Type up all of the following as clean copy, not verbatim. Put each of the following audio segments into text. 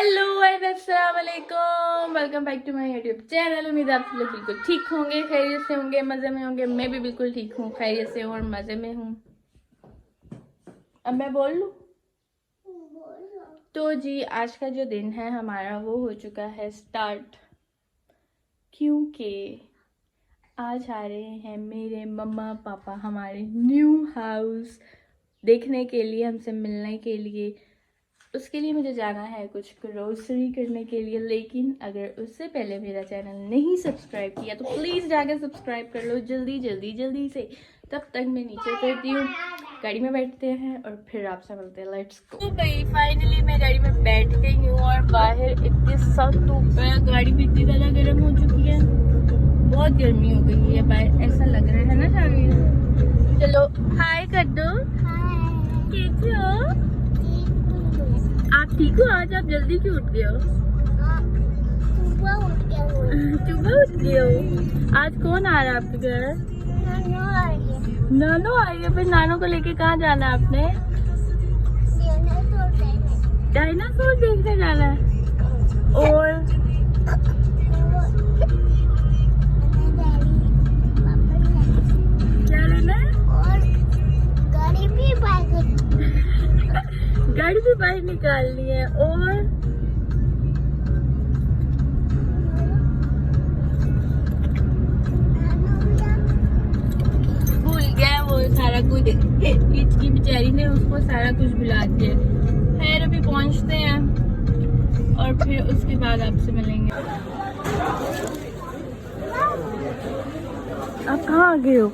Hello and अस्सलाम वालेकुम, welcome back to my YouTube channel. उम्मीद है आप सब लोग बिल्कुल ठीक होंगे, खैरियत से होंगे, मज़े में होंगे। मैं भी बिल्कुल ठीक हूँ, खैरियत से हूँ और मज़े में हूँ। अब मैं बोल लूँ तो जी, आज का जो दिन है हमारा वो हो चुका है स्टार्ट, क्योंकि आज आ रहे हैं मेरे मम्मा पापा हमारे न्यू हाउस देखने के लिए, हमसे मिलने के लिए। उसके लिए मुझे जाना है कुछ ग्रोसरी करने के लिए, लेकिन अगर उससे पहले मेरा चैनल नहीं सब्सक्राइब किया तो प्लीज़ जाकर सब्सक्राइब कर लो जल्दी जल्दी जल्दी से। तब तक मैं नीचे उतरती हूँ, गाड़ी में बैठते हैं और फिर आपसे मिलते हैं। Let's go. तो भाई फाइनली मैं गाड़ी में बैठ गई हूँ और बाहर इतनी सख्त धूप है, गाड़ी भी इतनी ज़्यादा गर्म हो चुकी है, बहुत गर्मी हो गई है बाहर, ऐसा लग रहा है ना शामिल। चलो हाय कर दो। कैसे हो आप? ठीक हो? आज आप जल्दी क्यों उठ गए हो? सुबह उठ गए हो? आज कौन आ रहा है आपके घर? नानो आई है। फिर नानो को लेके कहाँ जाना है आपने? डायनासोर देखने जाना है। और क्या लेना है? गाड़ी भी बाहर निकालनी है। और भूल गया वो सारा कुछ, इसकी बेचारी ने उसको सारा कुछ भुला दिया। खैर अभी पहुंचते हैं और फिर उसके बाद आपसे मिलेंगे। आप कहाँ आ गए हो?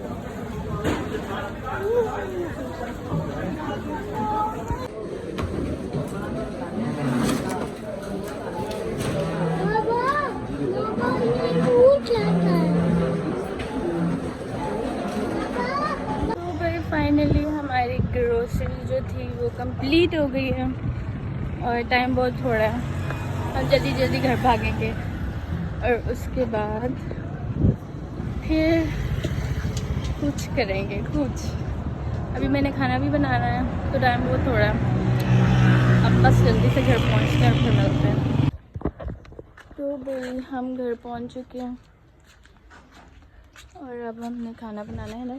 फाइनली हमारी ग्रोसरी जो थी वो कंप्लीट हो गई है और टाइम बहुत थोड़ा है। हम जल्दी जल्दी घर भागेंगे और उसके बाद फिर कुछ करेंगे कुछ। अभी मैंने खाना भी बनाना है तो टाइम बहुत थोड़ा है। अब बस जल्दी से घर पहुँचते हैं और फिर मिलते हैं। तो भाई हम घर पहुँच चुके हैं और अब हमने खाना बनाना है ना।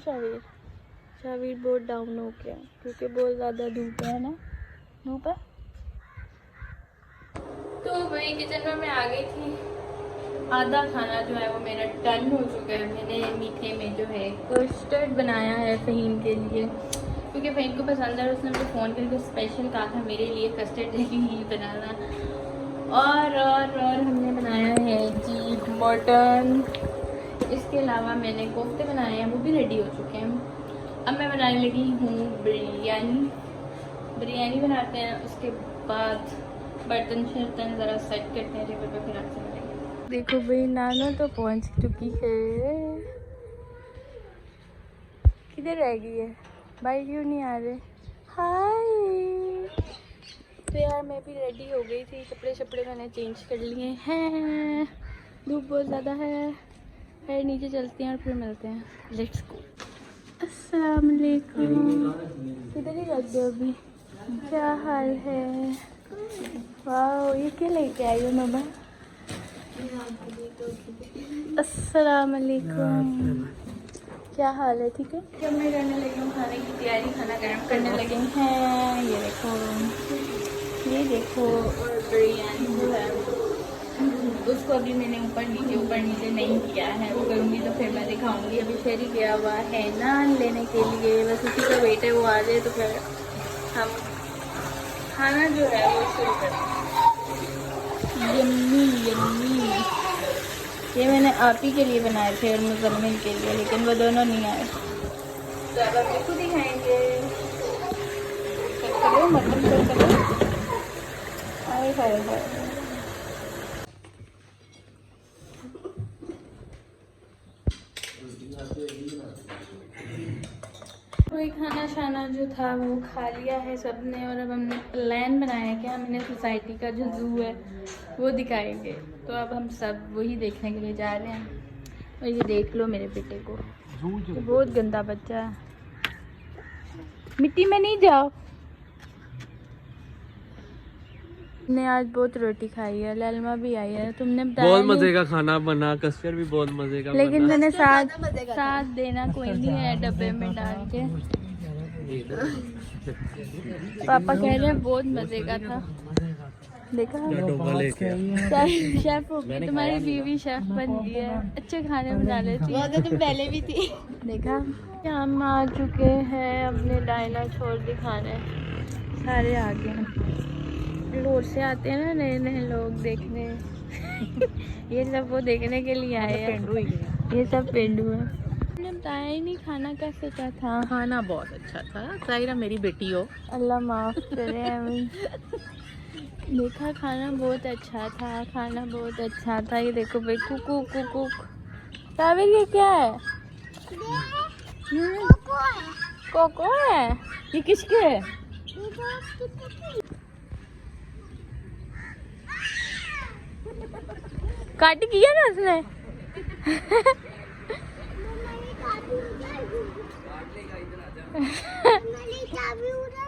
शावीर बहुत डाउन हो गया क्योंकि बहुत ज़्यादा धूप है ना, धूप है। तो वही किचन में मैं आ गई थी। आधा खाना जो है वो मेरा डन हो चुका है। मैंने मीठे में जो है कस्टर्ड बनाया है फ़हीम के लिए, क्योंकि फ़हीम को पसंद है। उसने मुझे फ़ोन करके स्पेशल कहा था मेरे लिए कस्टर्ड ही बनाना। और हमने बनाया है जी मटन। इसके अलावा मैंने कोफ्ते बनाए हैं, वो भी रेडी हो चुके हैं। अब मैं बनाने लगी हूँ बिरयानी बनाते हैं। उसके बाद बर्तन शर्तन ज़रा सेट करते हैं टेबल पे, फिर आपसे मिलेंगे। देखो भाई नानो तो पहुँच चुकी है। किधर रह गई है भाई, क्यों नहीं आ रहे? हाय। तो यार मैं भी रेडी हो गई थी, कपड़े शपड़े मैंने चेंज कर लिए हैं। धूप बहुत ज़्यादा है, फिर नीचे चलते हैं और फिर मिलते हैं। Let's go. अस्सलाम वालेकुम। किधर ही रख दो अभी। क्या हाल है? वाह, ये क्या लेके आई हो मामा? अस्सलाम वालेकुम। क्या हाल है? ठीक है। जब मैं करने लगी हूँ खाने की तैयारी, खाना गर्म करने लगे हैं। ये देखो, ये देखो। और बिरयानी जो है उसको अभी मैंने ऊपर नीचे नहीं किया है, वो करूँगी तो फिर मैं दिखाऊंगी। अभी शहरी गया हुआ है नान लेने के लिए, बस उसी का वेट है वो आ जाए तो फिर हम खाना जो है वो शुरू करेंगे। Yummy yummy. ये मैंने आप ही के लिए बनाए थे और मुज़म्मिल के लिए, लेकिन वो दोनों नहीं आए तो अब हम खुद ही खाएंगे। चलो मटन तो चलो आए खाए। कोई खाना शाना जो था वो खा लिया है सबने, और अब हमने प्लान बनाया है कि हमने सोसाइटी का जो ज़ू है वो दिखाएंगे। तो अब हम सब वही देखने के लिए जा रहे हैं। और ये देख लो मेरे बेटे को, तो बहुत गंदा बच्चा है। मिट्टी में नहीं जाओ। ने आज बहुत रोटी खाई है, ललमा भी आई है, तुमने बताया बहुत नहीं। मजे का खाना बना, कस्टर्ड भी बहुत मजे का लेकिन बना। मैंने साथ देना कोई नहीं है डब्बे में डाल के। पापा कह रहे हैं बहुत मजे का था। देखा शेफ हो गई तुम्हारी बीवी, शेफ बन गई है, अच्छे खाने बना लेती है। तो तुम पहले भी थी। देखा हम आ चुके हैं अपने डायनासोर दिखाने, सारे आ गए। लोर से आते हैं ना नए नए लोग देखने। ये सब वो देखने के लिए आए हैं, ये सब पेंडू है। मैंने बताया ही नहीं खाना कैसे क्या था। खाना बहुत अच्छा था, सायरा मेरी बेटी हो। अल्लाह माफ करे हमें। देखा खाना बहुत अच्छा था, खाना बहुत अच्छा था। ये देखो भाई कुकू कुकू। काबिल ये क्या है? कोको है। ये किसके है? काट किया ना उसने।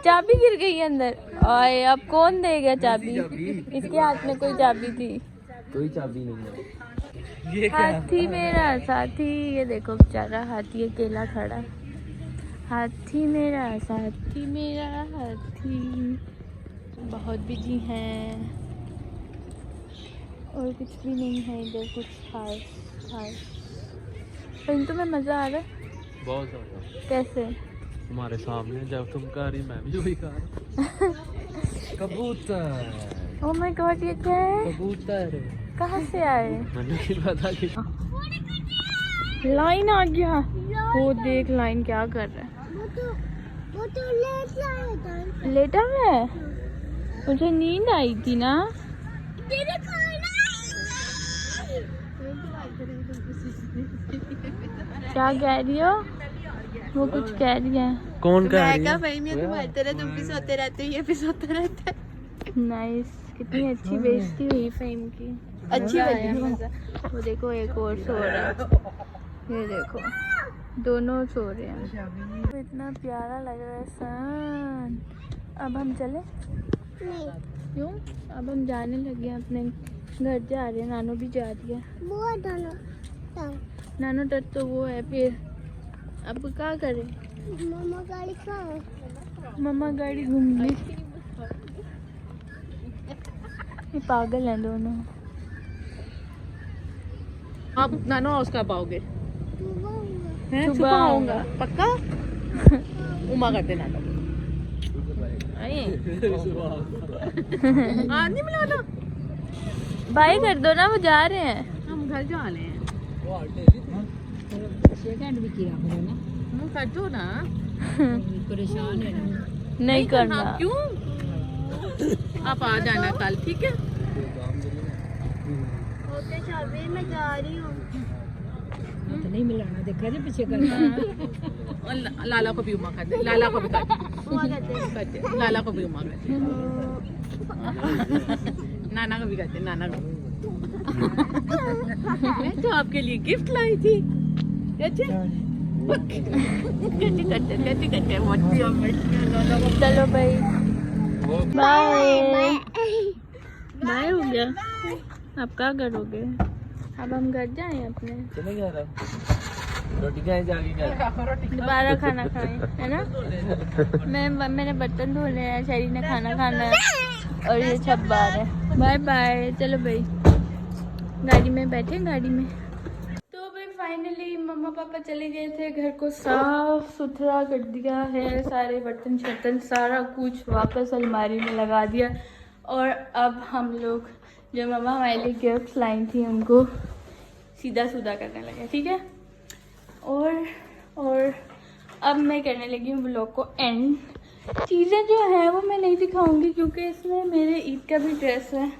चाबी गिर गई अंदर। आए अब कौन देगा चाबी? इसके हाथ में कोई चाबी थी? कोई चाबी नहीं है। ये हाथी मेरा साथी। ये देखो बेचारा हाथी अकेला खड़ा। हाथी मेरा साथी, मेरा हाथी। बहुत बिजी हैं और कुछ भी नहीं है इधर कुछ खास। फिर तुम्हें मजा आ रहा है? बहुत ज्यादा। कैसे? तुम्हारे सामने जब तुम कर रही मैं भी वही कर रहा। कबूतर। ओह माय गॉड, ये क्या है? कबूतर कहाँ से आए? मैंने नहीं पता कि लाइन आ गया। वो देख लाइन क्या कर रहा है। वो तो लेटा है, मुझे नींद आई थी ना। क्या कह रही हो? वो कुछ कह रही है। कौन कह रही है? तुम्हारी तरह तुम भी सोते रहते हो, ये भी सोता रहता है। नाइस, कितनी अच्छी बेइज्जती हुई फेम की। अच्छी आया मजा। वो देखो एक और सो रहा है, ये देखो दोनों सो रहे हैं। तो इतना प्यारा लग रहा है सन। अब हम चले? क्यों? अब हम जाने लगे हैं, अपने घर जा रहे हैं। नानू भी जा रही है। नानू तक तो वो है। फिर अब क्या करें? मम्मा गाड़ी कहाँ है? मम्मा गाड़ी घूम ली। ये पागल हैं दोनों। आप नानो हाउस कब आओगे? हैं? सुबह सुबह आऊंगा पक्का। उमा करते नानो आइए। नहीं मिला ना, बाय कर दो ना, वो जा रहे हैं। हम घर जा रहे हैं। कर दो ना। परेशान है नहीं करना। हाँ, क्यों? आप आ जाना कल, ठीक है? ओके शाबी, मैं जा रही हूँ। नहीं मिलाना, देखा जी पीछे करना। और लाला को भी उमा कर दे, लाला को भी कर दे, लाला को भी उमा कर दे, नाना को भी कर दे, नाना को। मैं तो आपके लिए गिफ्ट लाई थी। चलो भाई, बाय। बाय हो गया। अब क्या करोगे? अब हम घर जाएं अपने? चले गया था रोटी खाए जाके गया। दोबारा खाना खाएं, है ना? मैंने बर्तन धोने हैं, शैरी ने खाना खाना है और ये छप बाहर है। Bye bye. चलो भाई, गाड़ी में बैठे, गाड़ी में। तो भाई फाइनली मम्मा पापा चले गए थे, घर को साफ सुथरा कर दिया है, सारे बर्तन शर्तन सारा कुछ वापस अलमारी में लगा दिया। और अब हम लोग जो मम्मा हमारे लिए गिफ्ट लाई थी उनको सीधा सुधा करने लगे, ठीक है? और अब मैं करने लगी हूँ व्लॉग को एंड। चीज़ें जो हैं वो मैं नहीं दिखाऊंगी क्योंकि इसमें मेरे ईद का भी ड्रेस है।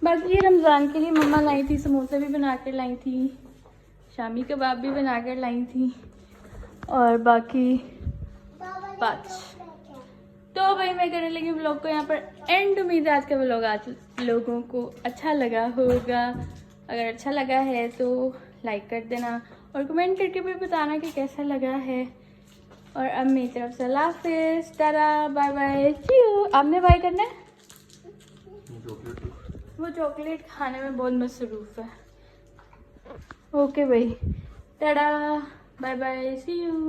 बाकी ये रमज़ान के लिए मम्मा लाई थी, समोसे भी बना कर लाई थी, शामी कबाब भी बना कर लाई थी, और बाकी 5। तो भाई मैं करने लगी व्लॉग को यहाँ पर एंड। उम्मीद है आज का व्लॉग आज लोगों को अच्छा लगा होगा। अगर अच्छा लगा है तो लाइक कर देना और कमेंट करके भी बताना कि कैसा लगा है। और अब मेरी तरफ से अल्लाह हाफिज़, tata, bye bye, see you. आपने बाय करना है? वो चॉकलेट खाने में बहुत मसरूफ़ है। ओके भाई, tata, bye bye, see you.